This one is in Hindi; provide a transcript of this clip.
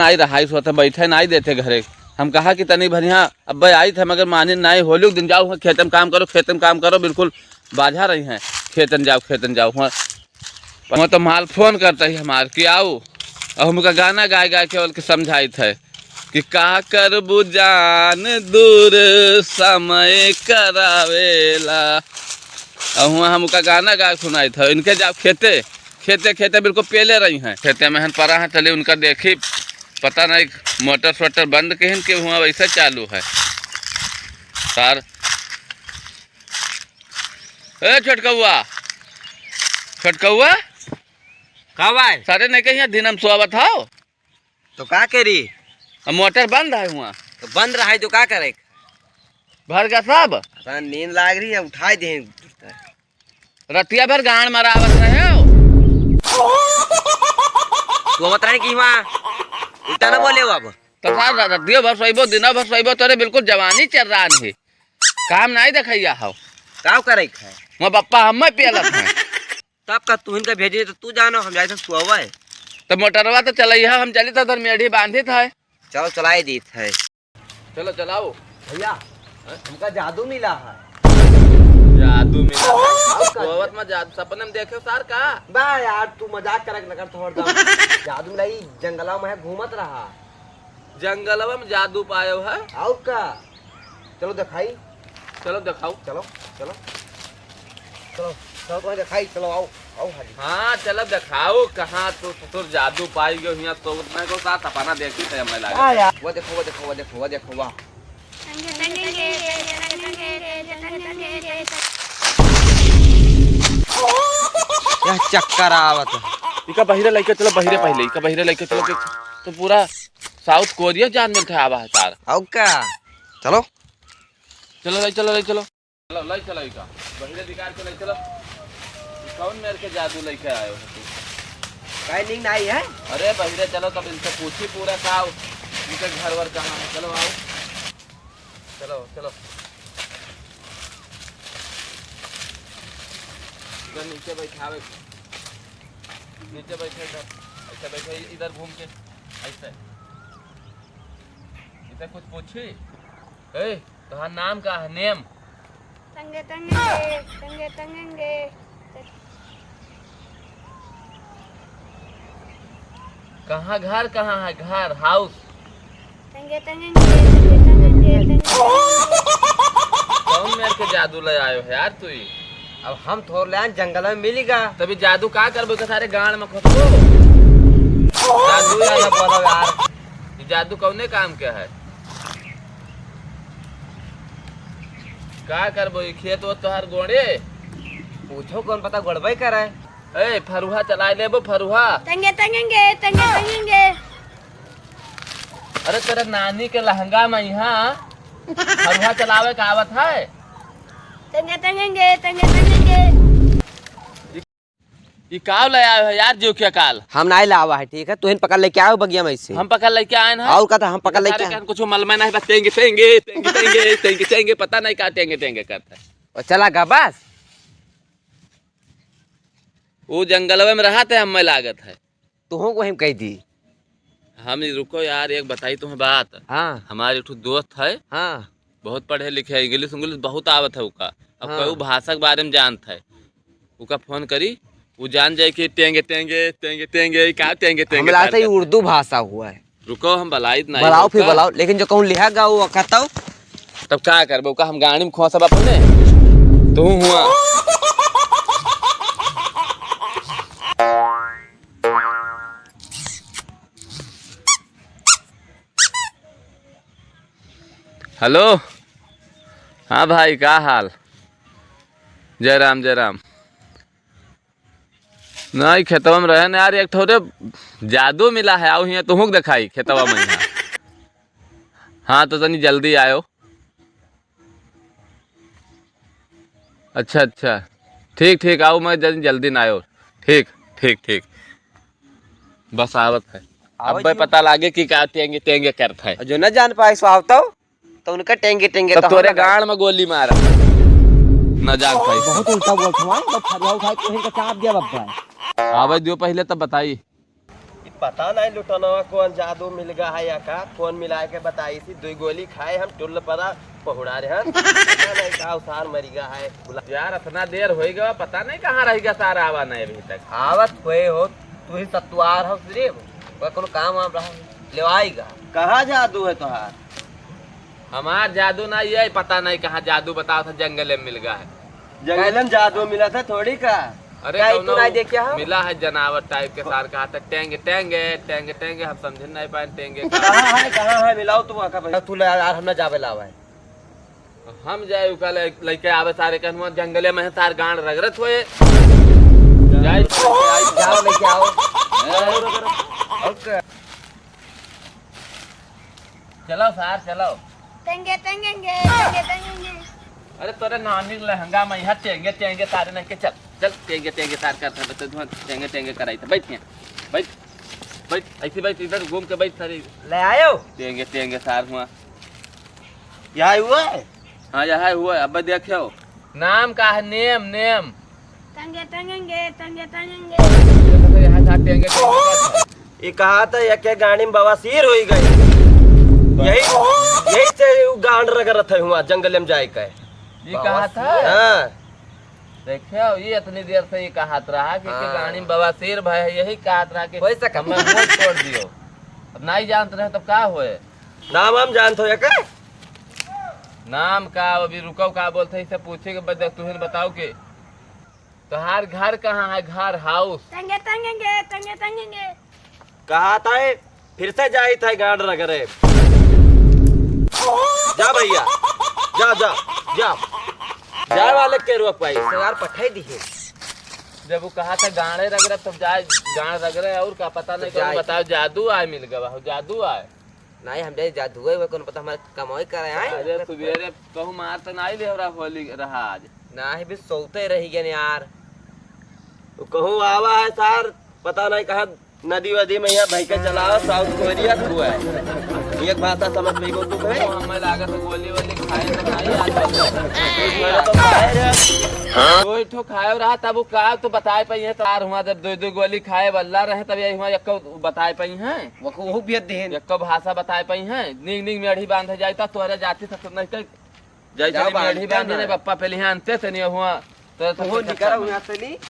आई रहा सोते बैठे नहीं देते घरे। हम कहा कि तनी भरिया अब आई थे मगर माने नहीं होली दिन जाओ खेतन काम करो, खेतन काम करो, बिल्कुल बाझा रही हैं खेतन जाओ वहाँ तो माल फोन करता ही हमार कि आओ। और हमका गाना गाय के समझाई थे कि का कर बुजान दूर समय करावेला। और वहाँ हमका गाना गा सुनाई था इनके जाओ खेते बिल्कुल पेले रही हैं खेते में हन परा है। चले उनका देखी पता नहीं मोटर सोटर बंद कहीं कि वहाँ वैसे चालू है सार। ए छोटकौआ कब आए? सारे नहीं कहीं दिन हम सोवत हो तो का करी? मोटर बंद है वहाँ तो बंद रहा है तो का करे? भर का सब नींद लाग रही है उठाई दे। रतिया भर गाड़ मरावत रहे हो तो बता कि वहाँ उल्टा ना बोले हो अब तो सार रतिया भर सोइबो दिना भर सोइबो तोरे बिल्कुल जवानी चल रहा है काम नहीं देखैया हो का करे है वहाँ पप्पा हम पियलत हैं तब का तू इनका भेजे तो तू जानो हम जाए सुआ है तो मोटरवा तो चलैया हम चली तो मेढ़ी बांधित है। चलो चलाई दी है। चलो चलाओ भैया हमका जादू मिला है। जादू मिला सोवत में जादू सपने में देखे सार का बा यार तू मजाक करक लगा थोड़ा जादू मिला जंगला में घूमत रहा जंगलवा में जादू पायो है। आओ का चलो दिखाई चलो दिखाओ चलो चलो चलो चलो तो दिखाई चलो आओ आओ हाजी। हाँ चलो दिखाओ कहाँ तो जादू पाई गयो यहाँ तो उतना को साथ अपना देखी थे हमें लगा। वो देखो वाह यह चक्कर आवत इका बहिरे लेके चलो बहिरे पहले इका बहिरे लेके चलो कि तो पूरा साउथ कोरिया जान मिलता है आवा है सार। आओ का चलो चलो ले चलो इका बहिरे दिखार के ले चलो। कौन मेरे के जादू लेके आयो है तू? काई नींद आई है? अरे बहिरे चलो तब इनसे पूछी पूरा का इनके घर वर कहाँ है। चलो आओ चलो इधर नीचे बैठावे नीचे बैठे ऐसे बैठे इधर घूम के ऐसे इधर कुछ पूछी ए तुम्हारा नाम का है नेम? तंगे कहाँ घर कहाँ है घर हाउस? कौन मेरे के जादू ले आयो है यार तू? अब हम थोड़ा जंगल में मिलेगा तभी जादू का करबो के सारे गांड में खोसो जादू यार बोलो यार ये जादू कौने काम के है? का करबो ये खेत वो तोहर गोड़े पूछो कौन पता गड़बई करे। ए फरुहा चला लेबो फरुहा तंगे अरे तेरा नानी के लहंगा में यहाँ फरुहा चलावे का आवत है। तंगे ये काव ले आयो है यार जो क्या काल हम नहीं लावा है ठीक है तू पकड़ लेके आओ बगिया में से हम पकड़ लेके आए हैं और कहता हम पकड़ लेके आए कुछ मलमा नहीं बस तेंगे पता नहीं का तेंगे करता है और चला गा बस वो जंगलवे में रहा थे हम में लागत है तू को हम कह दी। हम रुको यार एक बताई तुम्हें बात। हाँ हमारे एक दोस्त है हाँ बहुत पढ़े लिखे है इंग्लिश बहुत आवत है उका अब हाँ। कोई भाषा के बारे में जानता है उका फोन करी वो जान जाए कि तेंगे क्या तेंगे हमें लगता है उर्दू भाषा हुआ है। रुको हम बलाई नहीं बुलाओ फिर बुलाओ लेकिन जो कहूँ लिखेगा वो कहता तब क्या करबो का हम गाड़ी में खोसब अपने तू हुआ हेलो हाँ भाई क्या हाल? जय राम नहीं खेतवा में रहे ना यार एक थोड़े जादू मिला है आओ यहाँ तुम दिखाई खेतवा में यहाँ। हाँ तो तनी जल्दी आयो। अच्छा ठीक आओ मैं जल्दी ना आयो। ठीक बस आवत है अब पता लागे कि क्या तेंगे करता है जो न जान पाए सो तो उनका टेंगे तो तोरे गाड़ में गोली मारा न जान पाई बहुत उल्टा बोल फरिया उठाए कोई का चाप दिया बब्बा आवे दियो पहले तब बताई पता नहीं लुटनवा कौन जादू मिल गया है या का कौन मिला के बताई थी 2 गोली खाए हम टुल्ल परा पहुड़ा रहे हैं पता नहीं का उसार मरी गया है यार इतना देर हो गया पता नहीं कहाँ रह गया सारा आवा नहीं अभी तक आवत हुए हो तू ही सत्वार हो सिर्फ वो कोनो काम वाम रहा लेवाईगा कहाँ जादू है तुहार हमार जादू ना ये पता नहीं कहाँ जादू बताओ था जंगल में मिल गया है जंगल में जादू मिला था थोड़ी का अरे क्या कौनो तू नहीं देखिया हो? मिला है जनावर टाइप के सार कहा था टेंगे टेंगे टेंगे टेंगे हम समझ नहीं पाए टेंगे कहाँ है मिलाओ तुम आका तू यार हम ना जावे लावा है हम जाए कल लड़के आवे सारे कहनुआ जंगले में है सार गांड रगरत होए जाए जाओ लेके आओ ओके चलो सार चलो तंगे तंगेंगे तंगे तंगेंगे अरे तोरे नानी लहंगा में यहाँ टेंगे टेंगे सारे नहीं के चल चल टेंगे टेंगे सार करता है तो टेंगे टेंगे कराई था बैठ यहाँ बैठ बैठ ऐसी बैठ इधर घूम के बैठ सारी ले आयो टेंगे टेंगे सार हुआ यहाँ हुआ है हाँ यहाँ हुआ है अब देखो नाम का है नेम नेम तंगे तंगेंगे तंगे तंगेंगे यहाँ सार टेंगे टेंगे ये कहा था या क्या गाड़ी में बवासीर हो गई यही यही से गांड रगरत है हुआ जंगल में जाए का ये कहा था हाँ देखो ये इतनी देर से ये कहा रहा कि गाड़ी में बवासीर भाई है यही कहा रहा कि वैसा कम मैं मुंह छोड़ दियो अब नहीं जानते रहे तब का होए नाम हम जानते हो या का नाम का अभी रुको का बोलते इसे पूछे के बाद तुझे बताओ कि तुम्हार घर कहाँ है घर हाउस तंगे तंगेंगे तंगे तंगेंगे कहा था फिर से जाई था गांड रगरे जा भैया जा जा जा जाए वाले के रोक पाई यार पठाई दिए जब वो कहा था गाड़े रगरे तब जाए गाड़ रगरे और का पता नहीं कौन बताओ जादू आए मिल गया जादू आए नहीं हम जाए जादू है कौन पता हमारे कमाई करे आए अरे सुबेरे कहूँ मार तो नहीं ले होली रहा आज नहीं भी सोते रही गए यार कहूँ आवा है सार पता नहीं कहा नदी वदी में यहाँ भाई के चलाओ साउथ कोरिया हुआ है एक भाषा समझ में को तुम है हमें लागत गोली वोली खाए तो नहीं आज तो खाए रे कोई ठो खाए रहा तब वो का तो बताए पाई है तार हुआ जब 2 गोली खाए बल्ला रहे तब यही हुआ एक बताए पाई हैं वो भी देन एक भाषा बताए पाई हैं नींग नींग मेढ़ी बांधे जाता तोरे जाती था तो नहीं कह जैसे मेढ़ी बांधे ने पप्पा पहले यहाँ अंते से नहीं हुआ तो वो निकला हुआ से नहीं